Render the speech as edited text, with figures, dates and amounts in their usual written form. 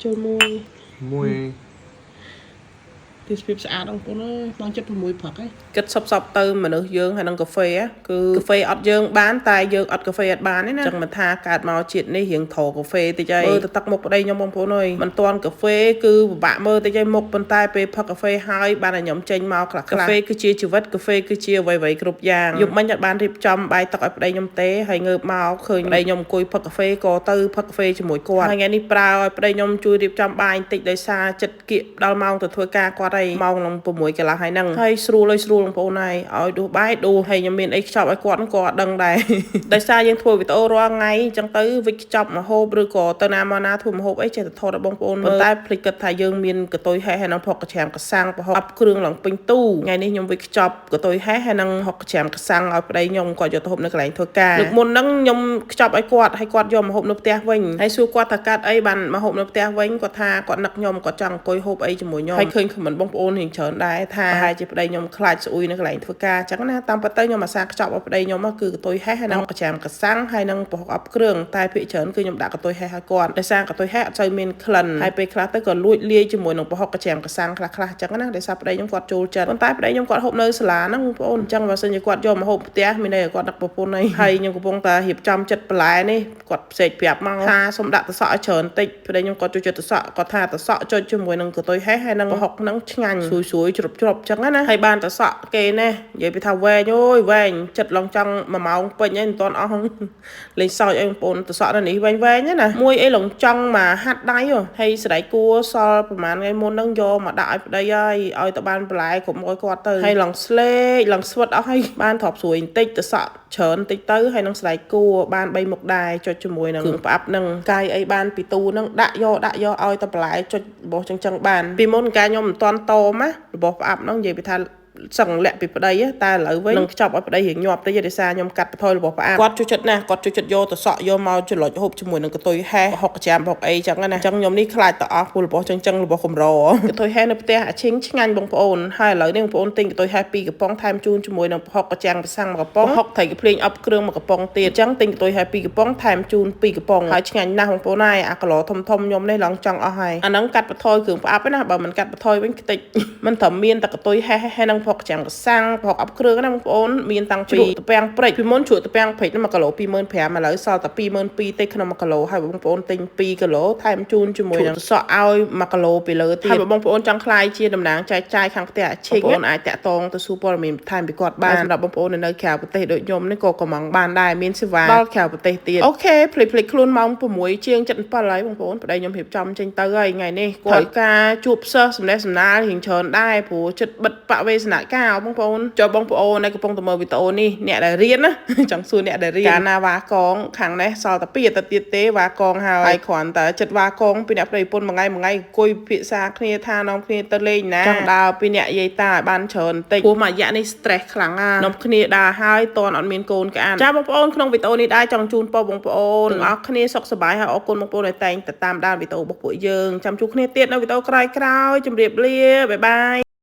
ចូលមួយ This pips ស្អាតបងប្អូនអើយបងចិត្ត6ព្រឹកហើយ គិតសពទៅមនុស្សយើងហើយនឹងកាហ្វេគឺកាហ្វេអត់យើងបានតែយើងអត់កាហ្វេអត់បានទេណាចឹងមិនថាកើតមកជាតិនេះរៀងធរកាហ្វេតិចហើយមើលទៅទឹកមុខប្តីខ្ញុំបងប្អូនអើយមិនទាន់កាហ្វេគឺពិបាកមើលតិចហើយមុខប៉ុន្តែពេលផឹកកាហ្វេហើយបានតែខ្ញុំចេញមកខ្លះកាហ្វេគឺជាជីវិតកាហ្វេគឺជាអ្វីៗគ្រប់យ៉ាងយប់មិញអត់បានរៀបចំបាយទឹកឲ្យប្តីខ្ញុំទេហើយងើបមកឃើញប្តីខ្ញុំអង្គុយផឹកកាហ្វេក៏ទៅផឹកកាហ្វេជាមួយគាត់ហើយថ្ងៃនេះប្រើឲ្យប្តីខ្ញុំជួយរៀបចំបាយបន្តិចដោយសារចិត្តគៀកដល់ម៉ោងទៅធ្វើការគាត់ហើយម៉ោង6 កន្លះហើយហ្នឹងហើយស្រួលបងប្អូនហើយឲ្យដួសបាយដួសហើយខ្ញុំមានអីខ្ចប់ឲ្យគាត់ហ្នឹងក៏អត់ដឹងដែរដោយសារយើងធ្វើវីដេអូរាល់ថ្ងៃអញ្ចឹងទៅវិចខ្ចប់ម្ហូបឬក៏ទៅណាមកណាធ្វើម្ហូបអីចេះតែថតឲ្យបងប្អូនប៉ុន្តែភ្លេចគិតថាយើងមានកតុយហេះហើយនឹងផុកក្រាមកសាំងប្រហុកគ្រឿងឡើងពេញទូថ្ងៃនេះខ្ញុំវិចខ្ចប់កតុយហេះហើយនឹងផុកក្រាមកសាំងឲ្យប្តីខ្ញុំគាត់យកទៅហូបនៅកន្លែងធ្វើការលើកមុនហ្នឹងខ្ញុំខ្ចប់ឲ្យគាត់ហើយគាត់យកម្ហូបនៅផ្ទះវិញហើយសួរគាត់ថាកាត់អីបានមកហូបនៅផ្ទះវិញគាត់ថាគាត់នឹកខ្ញុំគាត់ចង់អង្គុយហូបអីជាមួយខ្ញុំហើយឃើញខមមិនបងប្អូនរៀងច្រើនដែរថាប្រហែលជាប្តីខ្ញុំខ្លាចស្អុយនៅកន្លែងធ្វើការអញ្ចឹងណាតាមពិតទៅខ្ញុំអាសាខ្ចប់ឲ្យប្តីខ្ញុំគឺកតុយហេះហើយនឹងក្រាមកសាំងហើយនឹងប្រហុកអប់គ្រឿងតែភាគច្រើនគឺខ្ញុំដាក់កតុយហេះឲ្យគាត់ដោយសារកតុយហេះអត់សូវមានក្លិនហើយពេលខ្លះទៅក៏លួចលាយជាមួយនឹងប្រហុកក្រាមកសាំងខ្លះអញ្ចឹងណាដោយសារប្តីខ្ញុំគាត់ចូលចិត្តប៉ុន្តែប្តីខ្ញុំគាត់ហូបនៅសាលាហ្នឹងបងប្អូនអញ្ចឹងបើសិនជាគាត់យកមកហូបផ្ទះមានន័យគាត់ដឹកប្រពន្ធហើយខ្ញុំកំពុងតែរៀបចំចិត្តបន្លែនេះគាត់ផ្សេងប្រាប់មកថាសុំដាក់តសក់ឲ្យច្រើនតិចប្តីខ្ញុំគាត់ចូលចិត្តតសក់គាត់ថាតសក់ចុចជាមួយនឹងកតុយហេះហើយនឹងប្រហុកហ្នឹងឆ្ងាញ់ស្រួយជ្រុបអញ្ចឹងណាហើយបានតសក់គេណានិយាយពីថាវែងអើយវែងចិត្តឡងចង់1 ម៉ោងពេញហើយមិនទាន់អស់លេងសើចអីបងប្អូនតសក់នេះវែងណាមួយអីឡងចង់មកហាត់ដៃហើយស្ដាយគួរសល់ប្រហែលថ្ងៃមុនហ្នឹងយកមកដាក់ឲ្យប្តីហើយឲ្យទៅបានបន្លែគ្រប់ឲ្យគាត់ទៅហើយឡងស្លេកឡងស្វិតអស់ហើយបានទ្របស្រួយបន្តិចតសក់ច្រើនបន្តិចទៅហើយនឹងស្ដាយគួរបាន3មុខដែរចុចជាមួយនឹងគ្រឿងផ្អាប់ហ្នឹងកាយអីបានពីទូហ្នឹងដាក់យកឲ្យទៅបន្លែចុចរបស់ចឹងបានពីមុនកាយខ្ញុំមិនទាន់តមណារបស់ផ្អាប់ហ្នឹងនិយាយពីថាសឹងលាក់ពីប្តីតែឥឡូវវិញនឹងខ្ចប់ឲ្យប្តីរៀងញាប់តិចដោយសារខ្ញុំកាត់បន្ថយរបស់ផ្អាប់គាត់ជួយចិត្តណាគាត់ជួយចិត្តយកទៅសក់យកមកចលុចហូបជាមួយនឹងកតុយហេះហុកក្រាមហុកអីចឹងណាចឹងខ្ញុំនេះខ្លាចទៅអស់ពលរបស់ចឹងរបស់កម្រកតុយហេះនៅផ្ទះអាឈិងឆ្ងាញ់បងប្អូនហើយឥឡូវនេះបងប្អូនទិញកតុយហេះ2កំប៉ុងថែមជូនជាមួយនឹងហុកក្រាមប្រសាំង1កំប៉ុងហុកត្រីកាភ្លេងអប់គ្រឿង1កំប៉ុងទៀតចឹងទិញកតុយហេះ2កំប៉ុងថែមជូន2កំប៉ុងហើយឆ្ងាញ់ណាស់បងប្អូនហើយអាគីឡូធំខ្ញុំនេះឡងចង់អស់ហើយអាហ្នឹងកាត់បន្ថយគ្រឿងផ្អាប់ណាបើមិនកាត់បន្ថយវិញខ្ទេចមិនត្រឹមមានតែកតុយហេះហើយនឹងហុកក្រាមប្រសាំងប្រហុកអប់គ្រឿងណាបងប្អូនមានតាំងពីតពាំងព្រិចពីមុនជ្រក់តពាំងព្រិច1គីឡូ 25,000 ឥឡូវសល់តែ 22,000 ទេក្នុង1គីឡូហើយបងប្អូនទិញ2គីឡូថែមជូនជាមួយនឹងសក់ឲ្យ1គីឡូពីលើទៀតហើយបងប្អូនចង់ខ្លាយជាតំណាងចែកចាយខាងផ្ទះអាឈិកបងប្អូនអាចតាក់ទងទៅសួរព័ត៌មានបន្ថែមពីគាត់បានសម្រាប់បងប្អូននៅក្រៅប្រទេសដូចខ្ញុំនេះក៏កំងបានដែរមានសេវាដល់ក្រៅប្រទេសទៀតអូខេភ្លេចខ្លួនម៉ោង6 ជាង 7 ហើយបងប្អូនប្តីខ្ញុំរៀបចំចេញទៅហើយថ្ងៃនេះគាត់ត្រូវការជួបសិស្សសំណេះសំណាលរៀងច្រើនដែរព្រោះចិត្តបិទបវេសនការបងប្អូនចូលបងប្អូនដែលកំពុងតែមើលវីដេអូនេះអ្នកដែលរៀនណាចង់សួរអ្នកដែលរៀនកាលណាវ៉ាកងខាងនេះសល់តែ2អាទិត្យទៀតទេវ៉ាកងហើយគ្រាន់តែចិត្តវ៉ាកងពីអ្នកប្តីប្រពន្ធមួយថ្ងៃអង្គុយពិភាក្សាគ្នាថានាំគ្នាទៅលេងណាចង់ដើរពីអ្នកយាយតាឲ្យបានច្រើនតិចព្រោះមួយរយៈនេះ stress ខ្លាំងណាស់នាំគ្នាដើរហើយតន់អត់មានកូនក្អានចាបងប្អូនក្នុងវីដេអូនេះដែរចង់ជូនពរបងប្អូនទាំងអស់គ្នាសុខសប្បាយហើយអរគុណបងប្អូនដែលតែងតែតាមដានវីដេអូរបស់ពួកយើងចាំជួបគ្នាទៀតនៅវីដេអូក្រោយៗជម្រាបលាបាយបាយ